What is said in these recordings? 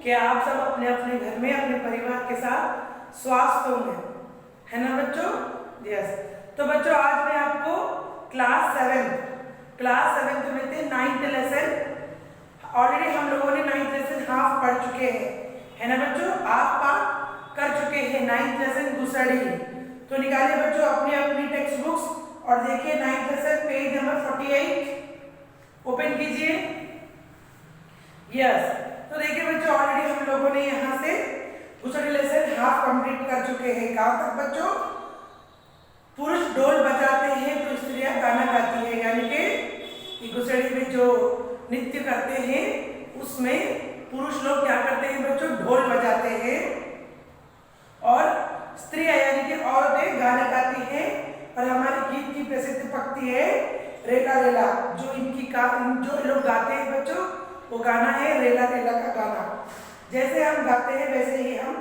कि आप सब अपने अपने घर में अपने परिवार के साथ स्वस्थ होंगे, है ना बच्चों? यस। तो बच्चों आज मैं आपको क्लास सेवेंथ में थे 9th लेसन। ऑलरेडी हम लोगों ने 9th लेसन हाफ पढ़ चुके हैं, है ना बच्चों? हाफ पार्ट कर चुके हैं 9th लेसन गुसड़ी। तो निकालिए बच्चों अपनी अपनी टेक्स्ट बुक्स और देखिए 9th lesson page number 48 open कीजिए। यस। तो देखिए बच्चों ऑलरेडी हम लोगों ने यहाँ से गुसड़ी लेसन हाफ कंप्लीट कर चुके हैं। कहाँ तक बच्चों? पुरुष ढोल बजाते हैं तो स्त्रियां गाना गाती है, यानी कि गुसड़ी में जो नृत्य करते हैं उसमें पुरुष लोग क्या करते हैं बच्चों? ढोल बजाते हैं और स्त्रियां यानी कि औरतें गाना गाती हैं। और हमारे गीत की प्रसिद्ध पंक्ति है रेला रेला, जो लोग गाते हैं बच्चों वो गाना है रेला रेला का गाना। जैसे हम गाते हैं वैसे ही हम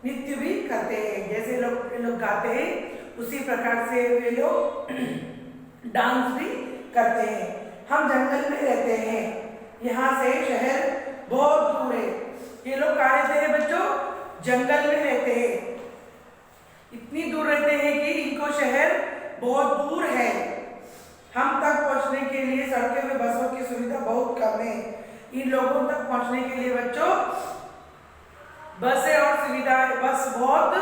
नृत्य भी करते हैं, जैसे लोग गाते हैं उसी प्रकार से वे लोग डांस भी करते हैं। हम जंगल में रहते हैं, यहाँ से शहर बहुत दूर है। ये लोग कहाँ रहते हैं बच्चों? जंगल में रहते हैं। इतनी दूर रहते हैं कि इनको शहर बहुत दूर है। हम तक पहुँचने के लिए सड़कें में बसों की सुविधा बहुत कम है। इन लोगों तक पहुँचने के लिए बच्चों बसें और सुविधाएं बस बहुत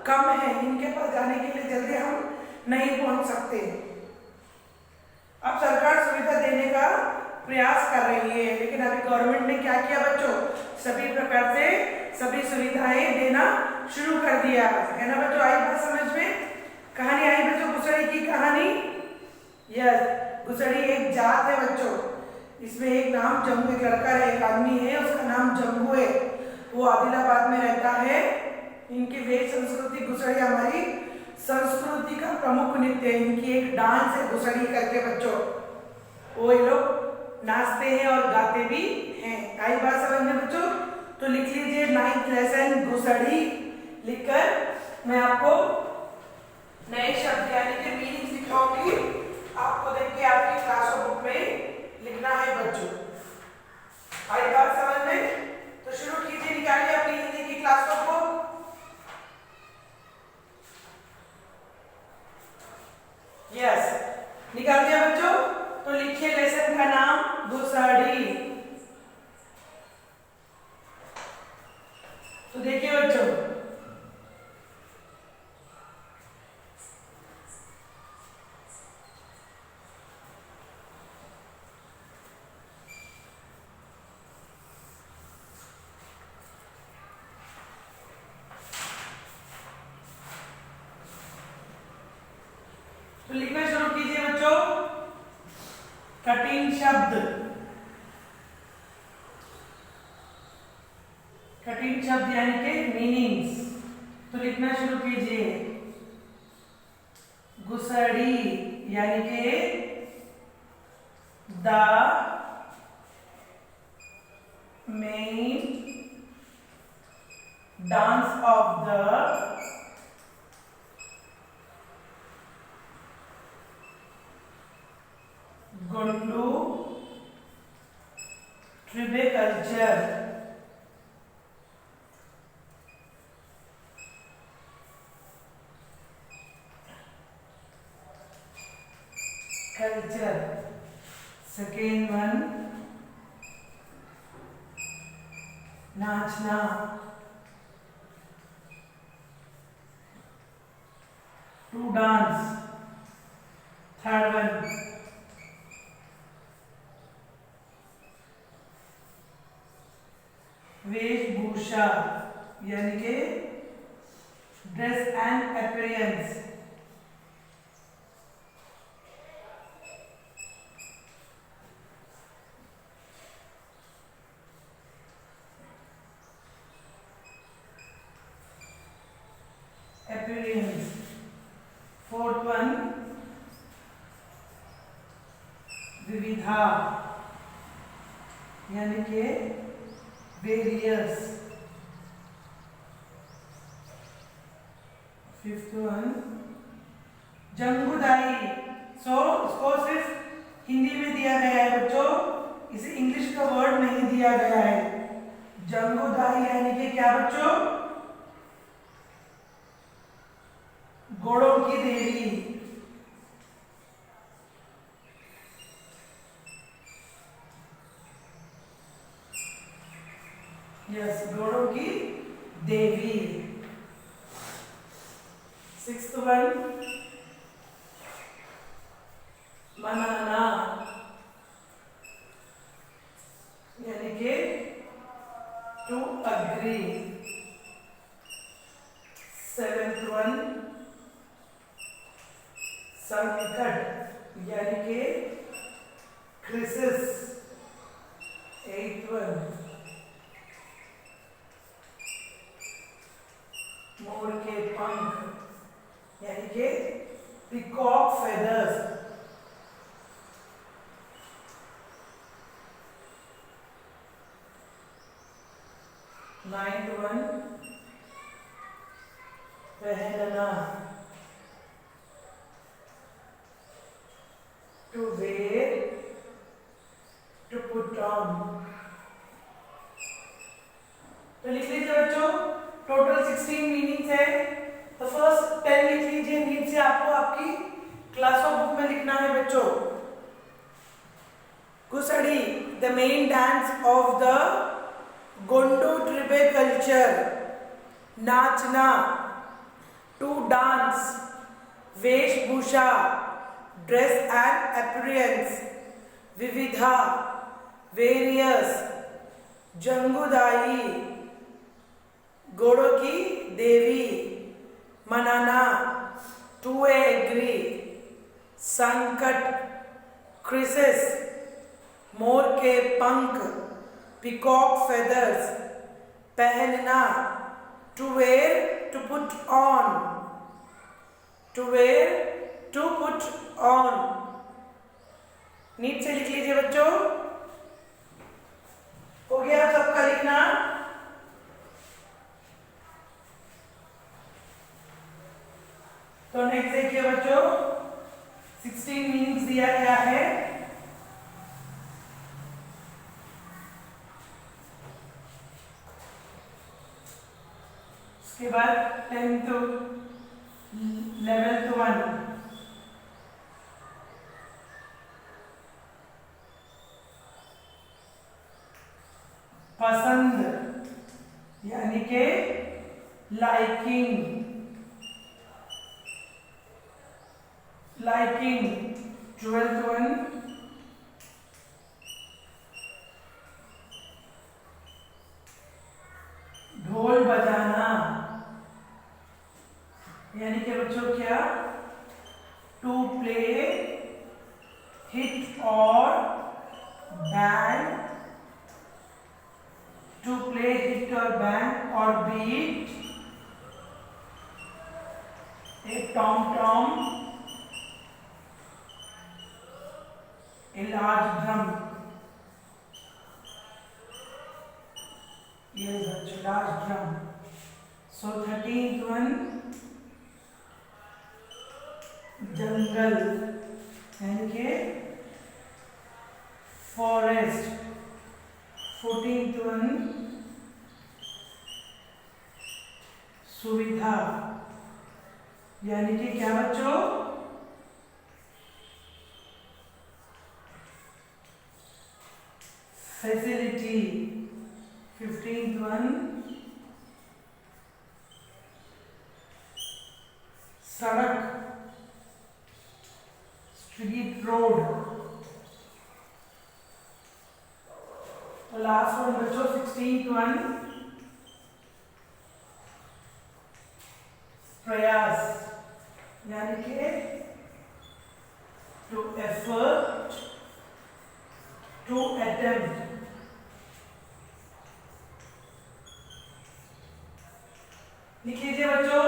कम है। इनके पास जाने के लिए जल्दी हम नहीं पहुंच सकते। अब सरकार सुविधा देने का प्रयास कर रही है, लेकिन अभी गवर्नमेंट ने क्या किया बच्चों? सभी प्रकार से सभी सुविधाएं देना शुरू कर दिया है ना बच्चों? आई बात समझ में? कहानी आई बच्चों गुसड़ी की कहानी? यस। गुसड़ी एक जात है बच्चों। इसमें एक नाम जम्मू, एक लड़का है, एक आदमी है, उसका नाम जम्मू है। वो आदिलाबाद में रहता है। इनकी वेश संस्कृति गुसड़ी हमारी संस्कृति का प्रमुख नृत्य है। इनकी एक डांस है गुसड़ी करके बच्चों। वो ये लोग नाचते हैं और गाते भी हैं। आई बात समझ में बच्चों? तो लिख लीजिए 9th लेसन गुसड़ी। लिखकर मैं आपको नए शब्द यानी कि मीनिंग सिखाऊंगी। आपको देख के आपकी क्लास बुक में लिखना है बच्चों। आई बात समझ में? तो शुरू कीजिए, निकालिए अपनी हिंदी की क्लास बुक। यस, निकाल दिया बच्चों? तो लिखिए लेसन का नाम गुसड़ी। तो देखिए बच्चों तो लिखना शुरू कीजिए बच्चों। कठिन शब्द, कठिन शब्द यानी कि मीनिंग्स। तो लिखना शुरू कीजिए। गुसड़ी यानी कि the main dance of the Gundu tribe culture। Second one नाचना। To dance. थर्ड वन वेशभूषा यानी कि dress and appearance. Appearance. Fourth one विविधा यानी कि वेरियस। Fifth one जंगुदाई। इसको सिर्फ हिंदी में दिया गया है बच्चों, इसे इंग्लिश का वर्ड नहीं दिया गया है। जंगूदाही यानी कि क्या बच्चों? घोड़ों की देवी। यस, घोड़ों की देवी। 6th वन, मनाना यानी कि टू अग्री। 7th वन, संकट यानी कि क्रिसिस। 8th वन, मोर के पंख यानी कि पीकॉक फेदर्स। 9th वन, पहनना to wear, to put on. तो लिख लीजिए बच्चों, टोटल 16 मीनिंग्स है। तो फर्स्ट 10 लिख लीजिए, नीचे आपको आपकी क्लास ऑफ बुक में लिखना है बच्चों। Kusadi, the main dance of the Gondo tribe culture. नाचना, टू डांस, वेशभूषा, ड्रेस एंड अपीयरेंस। विविधा, वेरियस। जंगूदाई, घोड़ों की देवी। मनाना, टू एग्री। संकट, क्रिसिस, मोर के पंख, पीकॉक फेदर्स। पहनना, to wear, to put on. To wear, to put on. Neat से लिख लीजिए बच्चों। हो गया सबका लिखना? तो नेक्स्ट देखिए बच्चों, 16 मीनिंग्स दिया गया है। उसके बाद 10th 11th वन, पसंद यानी के लाइकिंग। लाइकिंग 12th वन, ढोल बजाना यानी कि बच्चों क्या? टू प्ले, हिट और बैंड। टू प्ले, हिट और बैंड और beat. A tom tom, a large drum. ये large drum. So 13th one, जंगल यानी कि फॉरेस्ट। 14th वन, सुविधा यानी कि क्या बच्चों? फैसिलिटी। 15th वन, सड़क, स्ट्रीट रोड। लास्ट वन बच्चों 16th वन, प्रयास यानी कि टू एफर्ट, टू अटेम्प्ट। लिख लीजिए बच्चों,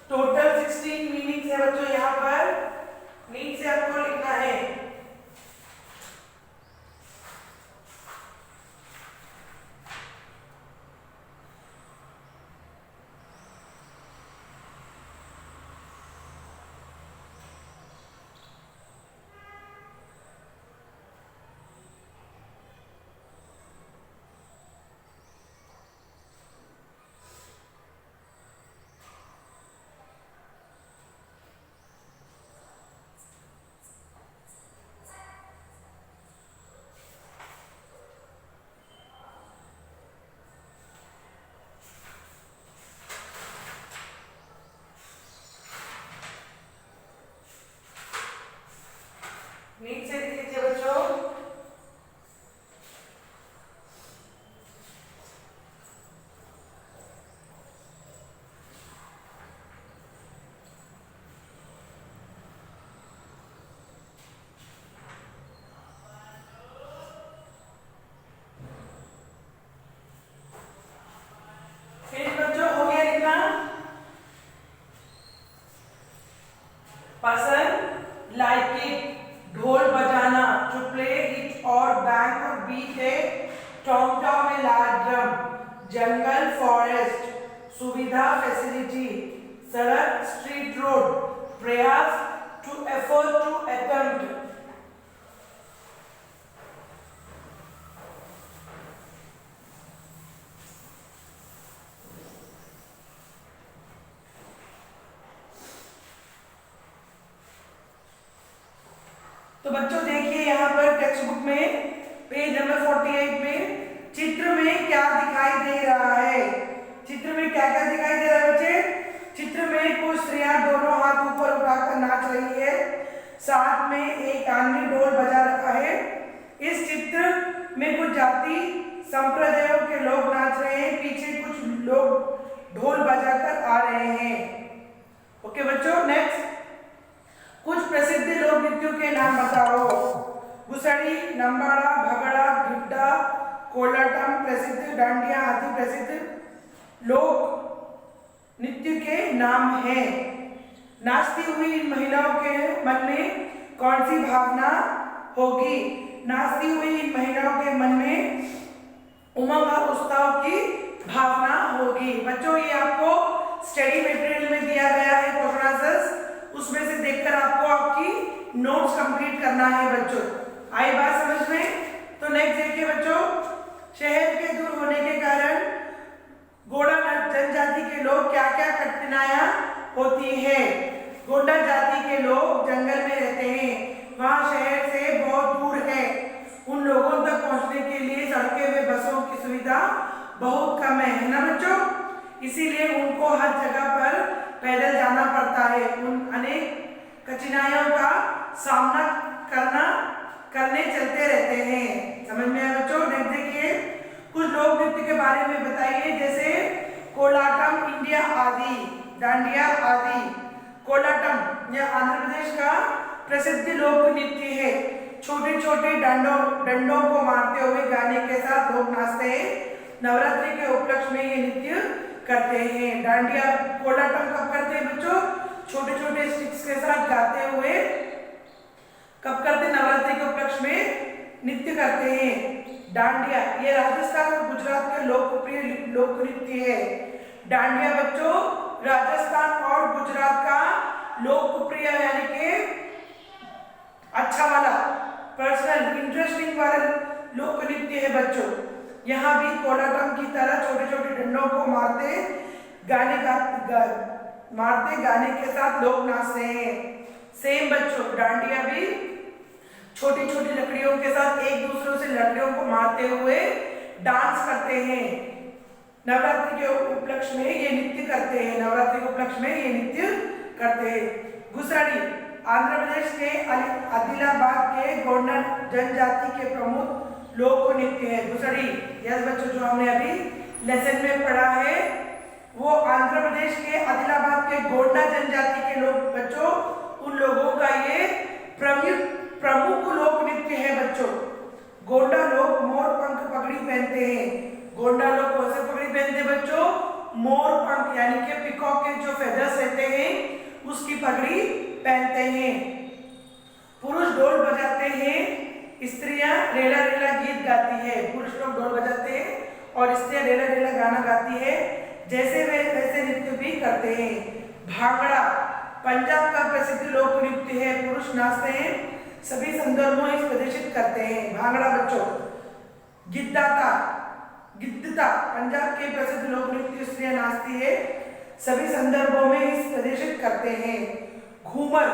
टोटल 16 मीनिंग्स है बच्चों। यहाँ पर नीट से आपको लिखना है। पर्सन लाइक इट, ढोल बजाना, टू प्ले इट और बैंग और बीट है, Tom tom a large drum, jungle forest, सुविधा फैसिलिटी, सड़क स्ट्रीट रोड, प्रयास टू एफर्ट टू अटेम्प्ट। तो बच्चों देखिए यहाँ पर टेक्स्ट बुक में पेज नंबर 48 में चित्र में क्या दिखाई दे रहा है। चित्र में क्या क्या दिखाई दे रहा है बच्चे? चित्र में कुछ स्त्रियां दोनों हाथ ऊपर उठाकर नाच रही है, साथ में एक आदमी ढोल बजा रहा है। इस चित्र में कुछ जाति संप्रदायों के लोग नाच रहे हैं, पीछे कुछ लोग ढोल बजाकर आ रहे हैं। ओके बच्चों, नेक्स्ट कुछ प्रसिद्ध लोक नृत्यों के नाम बताओ। गुसड़ी, नंबाड़ा, भगड़ा, गिड्डा, कोलाटम प्रसिद्ध, डांडिया आदि प्रसिद्ध लोक नृत्य के नाम हैं। नाचती हुई इन महिलाओं के मन में कौन सी भावना होगी? नाचती हुई इन महिलाओं के मन में उमंग और उत्साह की भावना होगी। बच्चों ये आपको स्टडी मटेरियल में दिया गया है क्वेश्चन आंसर्स, उसमें से देखकर आपको आपकी नोट्स कंप्लीट करना है बच्चों। आई बात समझ में? तो नेक्स्ट देखिए बच्चों, शहर के दूर होने के कारण गोंडा जनजाति के लोग क्या क्या कठिनाइयां होती है? गोंडा जाति के लोग जंगल में रहते हैं, वहाँ शहर से बहुत दूर है, उन लोगों तक पहुँचने के लिए सड़कें व बसों की सुविधा बहुत कम है ना बच्चों? इसीलिए उनको हर जगह पर पैदल जाना पड़ता है। उन अनेक कठिनाइयों का सामना करने चलते रहते हैं। समझ में आया बच्चों? नेक्स्ट देखिए, कुछ लोक नृत्य के बारे में बताइए, जैसे कोलाटम, इंडिया आदि, डांडिया आदि। कोलाटम यह आंध्र प्रदेश का प्रसिद्ध लोक नृत्य है। छोटे छोटे डंडों को मारते हुए गाने के साथ लोग नाचते हैं। नवरात्रि के उपलक्ष्य में ये नृत्य करते हैं। डांडिया, कोलाटम कब करते हैं बच्चों? छोटे छोटे स्टिक्स के साथ गाते हुए कब करते हैं? नवरात्रि के उपलक्ष्य में नृत्य करते हैं। डांडिया ये राजस्थान और गुजरात के लोकप्रिय लोक नृत्य है। डांडिया बच्चों राजस्थान और गुजरात का लोकप्रिय यानी कि अच्छा वाला, पर्सनल इंटरेस्टिंग वाला लोक नृत्य है बच्चों। यहाँ भी कोलाटम की तरह छोटे छोटे डंडों को मारते गाने के साथ लोग नाचते हैं। सेम बच्चों, डांडिया भी छोटी छोटी लकड़ियों के साथ एक दूसरे से लकड़ियों को मारते हुए डांस करते हैं। नवरात्रि के उपलक्ष्य में ये नृत्य करते हैं। नवरात्रि के उपलक्ष्य में ये नृत्य करते हैं। गुसड़ी आंध्र प्रदेश के आदिलाबाद के गोंडा जनजाति के प्रमुख लोक नृत्य है। गुसड़ी यस बच्चों, जो हमने अभी लेसन में पढ़ा है वो आंध्र प्रदेश के आदिलाबाद के गोंडा जनजाति के लोग बच्चों, उन लोगों का ये प्रमुख लोक नृत्य है बच्चों। गोंडा लोग मोर पंख पगड़ी पहनते हैं। गोंडा लोग कौन से पगड़ी पहनते हैं बच्चों? मोर पंख यानी कि पिकॉक के जो फेदर्स रहते हैं उसकी पगड़ी पहनते हैं। पुरुष ढोल बजाते हैं, स्त्रियां रेला रेला गीत गाती है। पुरुष लोग ढोल बजाते हैं और स्त्रियां रेला रेला गाना गाती है, जैसे वे वैसे नृत्य भी करते हैं। भांगड़ा पंजाब का प्रसिद्ध लोक नृत्य है। पुरुष नाचते हैं, सभी संदर्भों में प्रदर्शित करते हैं। भांगड़ा बच्चों। गिद्धता पंजाब के प्रसिद्ध लोक नृत्य, स्त्रियां नाचती है, सभी संदर्भों में इस प्रदर्शित करते हैं। घूमर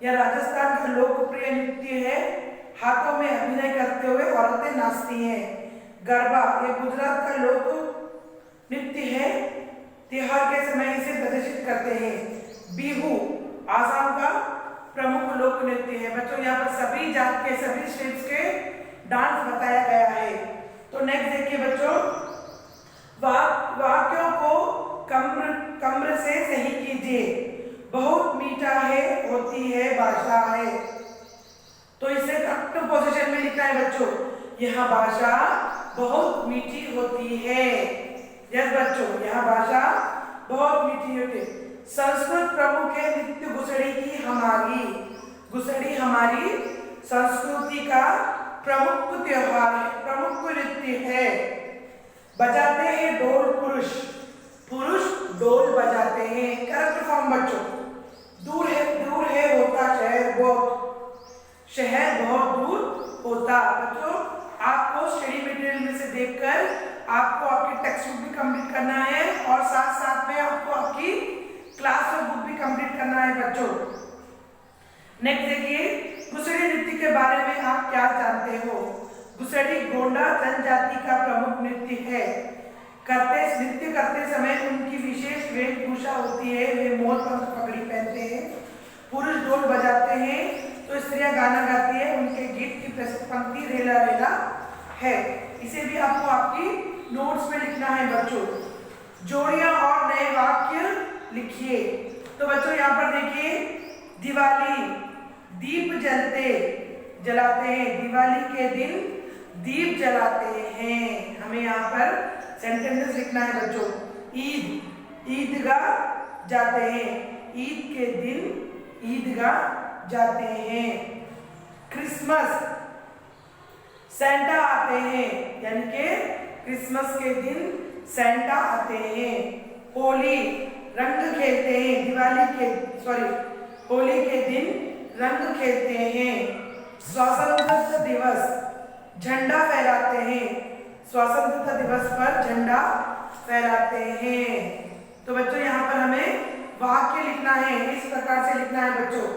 यह राजस्थान का लोकप्रिय नृत्य है, हाथों में अभिनय करते हुए औरतें नाचती हैं। गरबा यह गुजरात का लोक नृत्य है, त्योहार के समय इसे प्रदर्शित करते हैं। बिहू आसाम का प्रमुख लोक नृत्य है। बच्चों यहाँ पर सभी जात के सभी स्टेट्स के डांस बताया गया है। तो नेक्स्ट देखिए बच्चों, वाक्यों को कम्र से सही कीजिए। बहुत मीठा है, होती है, भाषा है। तो इसे करेक्ट पोजीशन में लिखना है बच्चों। यह भाषा बहुत मीठी होती है। यस बच्चों, यह भाषा बहुत मीठी होती है। संस्कृत प्रमुख है नृत्य गुसड़ी की हमारी, गुसड़ी हमारी संस्कृति का प्रमुख त्योहार है, प्रमुख नृत्य है। बजाते हैं ढोल पुरुष, पुरुष ढोल बजाते हैं। करेक्ट फॉर्म बच्चों। दूर है होता शहर बहुत, शहर बहुत दूर होता। बच्चों आपको स्टडी मटेरियल में से देखकर आपको आपकी टेक्स्ट बुक भी कंप्लीट करना है और साथ साथ में आपको आपकी क्लास बुक भी कंप्लीट करना है बच्चों। नेक्स्ट देखिए, गुसड़ी नृत्य के बारे में आप क्या जानते हो? गुसड़ी गोंडा जनजाति का प्रमुख नृत्य है। नृत्य करते समय उनकी विशेष वेशभूषा होती है। वे मोर पंख पगड़ी पहनते हैं, पुरुष ढोल बजाते हैं तो स्त्रियां गाना गाती है। उनके गीत की पंक्ति रेला रेला है। इसे भी आपको आपकी नोट्स में लिखना है बच्चों। जोड़ियां और नए वाक्य लिखिए। तो बच्चों यहाँ पर देखिए, दिवाली, दीप जलाते हैं। दिवाली के दिन दीप जलाते हैं। हमें यहाँ पर सेंटेंसेस लिखना है बच्चों। ईद, ईदगाह जाते हैं। ईद के दिन ईदगाह जाते हैं। क्रिसमस, सैंटा आते हैं, यानी कि क्रिसमस के दिन सैंटा आते हैं। होली, रंग खेलते हैं। होली के दिन रंग खेलते हैं। स्वतंत्रता दिवस, झंडा फहराते हैं। स्वतंत्रता दिवस पर झंडा फहराते हैं। तो बच्चों यहाँ पर हमें वाक्य लिखना है, इस प्रकार से लिखना है बच्चों।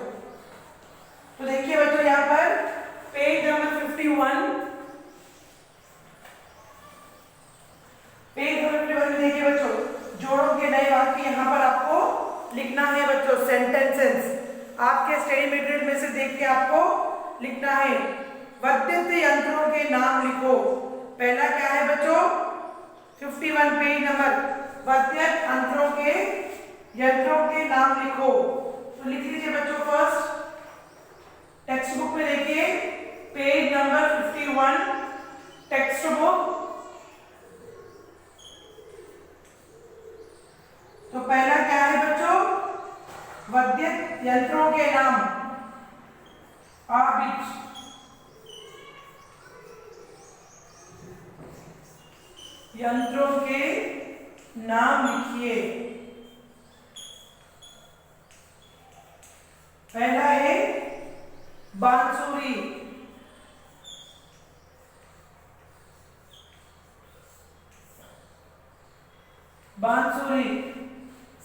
तो देखिए बच्चों यहाँ पर पेज नंबर 51, पेज नंबर 51 में देखिए बच्चों, जोड़ों के नए वाक्य यहाँ पर आपको लिखना है बच्चों। सेंटेंसेस आपके स्टडी मटेरियल में से देख के आपको लिखना है। विद्युत यंत्रों के नाम लिखो। पहला क्या है बच्चों? 51 पेज नंबर, विद्युत यंत्रों के नाम लिखो। तो लिख लीजिए बच्चों। फर्स्ट टेक्स्ट बुक में देखिए, पेज नंबर 51 टेक्स्ट बुक। तो पहला क्या है बच्चों? विद्युत यंत्रों के नाम। यंत्रों के नाम लिखिए। पहला है बांसुरी,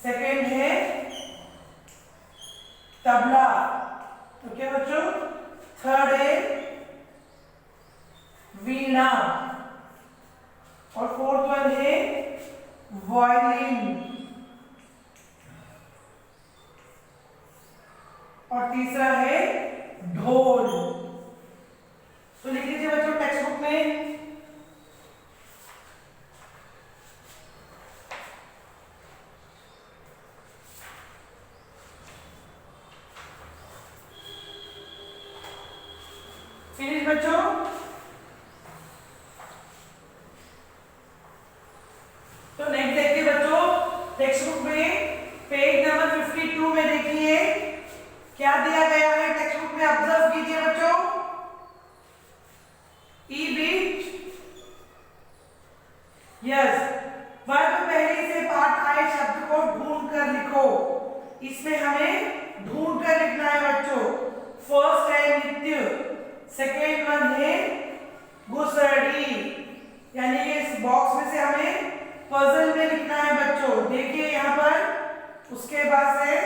सेकंड है तबला। ओके बच्चों। थर्ड है वीणा और फोर्थ वन है वायलिन और तीसरा है ढोल। तो लिख लीजिए बच्चों टेक्स्ट बुक में। फिनिश बच्चों। तो नेक्स्ट देखिए बच्चों, टेक्स्ट बुक में पेज नंबर 52 में देखिए क्या दिया गया है। टेक्स्ट बुक में ऑब्जर्व कीजिए बच्चों। ई बीट, यस, वर्ग पहले से पाठ आए शब्द को ढूंढ कर लिखो। इसमें हमें ढूंढ कर लिखना है बच्चों। फर्स्ट है नृत्य, सेकेंड वन है गुसड़ी, यानी कि इस बॉक्स में से हमें पजल में लिखना है बच्चों। देखिए यहाँ पर, उसके बाद है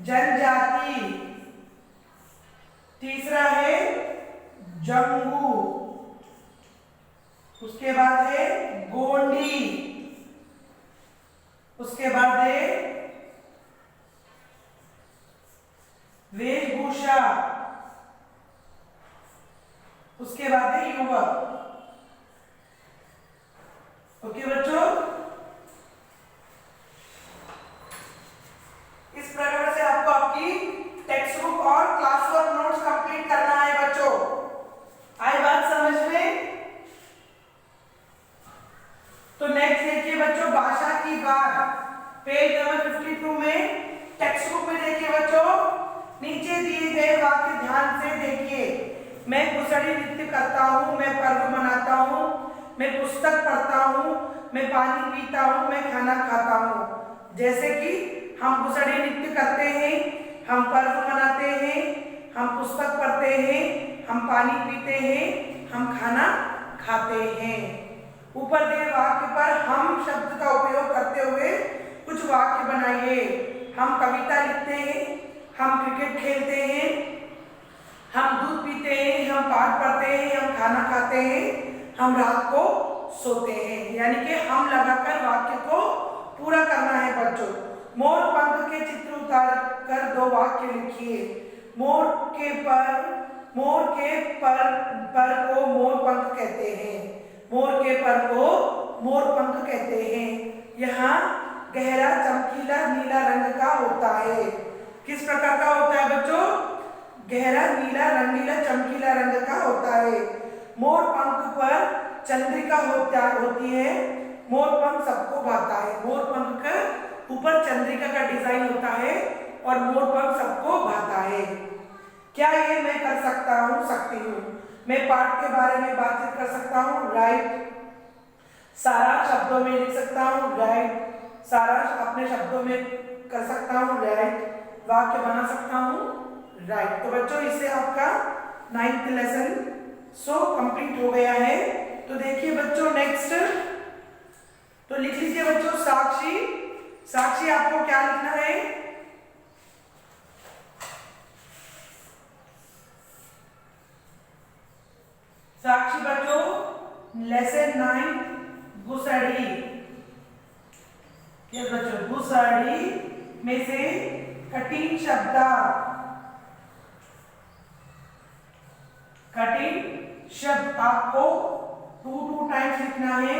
जनजाति, तीसरा है जंगू, उसके बाद है गोंडी, उसके बाद है वेशभूषा, उसके बाद है युवक। ओके बच्चों, इस प्रकार से आपको आपकी टेक्स्ट बुक और क्लास वर्क नोट्स कंप्लीट करना है बच्चों। आई बात समझ में? तो नेक्स्ट देखिए बच्चों, भाषा की बात, पेज नंबर 52 में टेक्स्ट बुक में देखिए बच्चों, नीचे दिए गए वाक्य ध्यान से देखिए। मैं गुसड़ी नृत्य करता हूँ, मैं पर्व मनाता हूँ, मैं पुस्तक पढ़ता हूँ, मैं पानी पीता हूँ, मैं खाना खाता हूँ। जैसे कि हम गुसड़ी नृत्य करते हैं, हम पर्व मनाते हैं, हम पुस्तक पढ़ते हैं, हम पानी पीते हैं, हम खाना खाते हैं। ऊपर दिए वाक्य पर हम शब्द का उपयोग करते हुए कुछ वाक्य बनाइए। हम कविता लिखते हैं, हम क्रिकेट खेलते हैं, हम दूध पीते हैं, हम पाठ पढ़ते हैं, हम खाना खाते हैं, हम रात को सोते हैं। यानी कि हम लगाकर वाक्य को पूरा करना है बच्चों। मोर पंख के चित्र उतार कर 2 वाक्य लिखिए। मोर के पर को मोर पंख कहते हैं। मोर के पर को मोर पंख कहते हैं। यहाँ गहरा चमकीला नीला रंग का होता है। किस प्रकार का होता है बच्चों? गहरा नीला रंगीला चमकीला रंग का होता है। मोर पंख पर चंद्रिका होती है। मोर पंख सबको भाता है। मोर पंख का ऊपर चंद्रिका का डिजाइन होता है और मोर पंख सबको भाता है। क्या ये मैं कर सकता हूँ, सकती हूँ। मैं पाठ के बारे में बातचीत कर सकता हूँ, राइट। सारा शब्दों में लिख सकता हूँ, राइट। सारा अपने शब्दों में कर सकता हूँ, राइट। वाक्य बना सकता हूँ, राइट। तो बच्चों इससे आपका 9th लेसन कंप्लीट हो गया है। तो देखिए बच्चों नेक्स्ट, तो लिख लीजिए बच्चों साक्षी। साक्षी आपको क्या लिखना है? साक्षी बच्चों लेसन 9 गुसड़ी। ये बच्चों गुसड़ी में से कठिन शब्द, कठिन शब्द आपको 2 टाइम्स लिखना है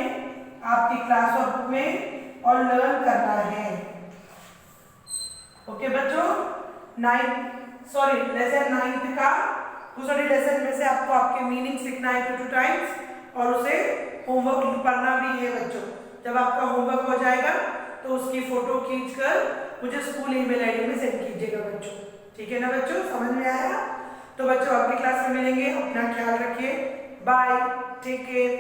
आपकी क्लास वर्क में और लर्न करना है। ओके बच्चों, लेसन 9 का गुसड़ी लेसन में से आपको आपके मीनिंग्स लिखना है 2 टाइम्स और उसे होमवर्क पढ़ना भी है बच्चों। जब आपका होमवर्क हो जाएगा तो उसकी फोटो खींचकर मुझे स्कूल ईमेल आईडी में सेंड कीजिएगा बच्चों। ठीक है ना बच्चों, समझ में आया? तो बच्चों अगली क्लास में मिलेंगे। अपना ख्याल रखिए, बाय, टेक केयर।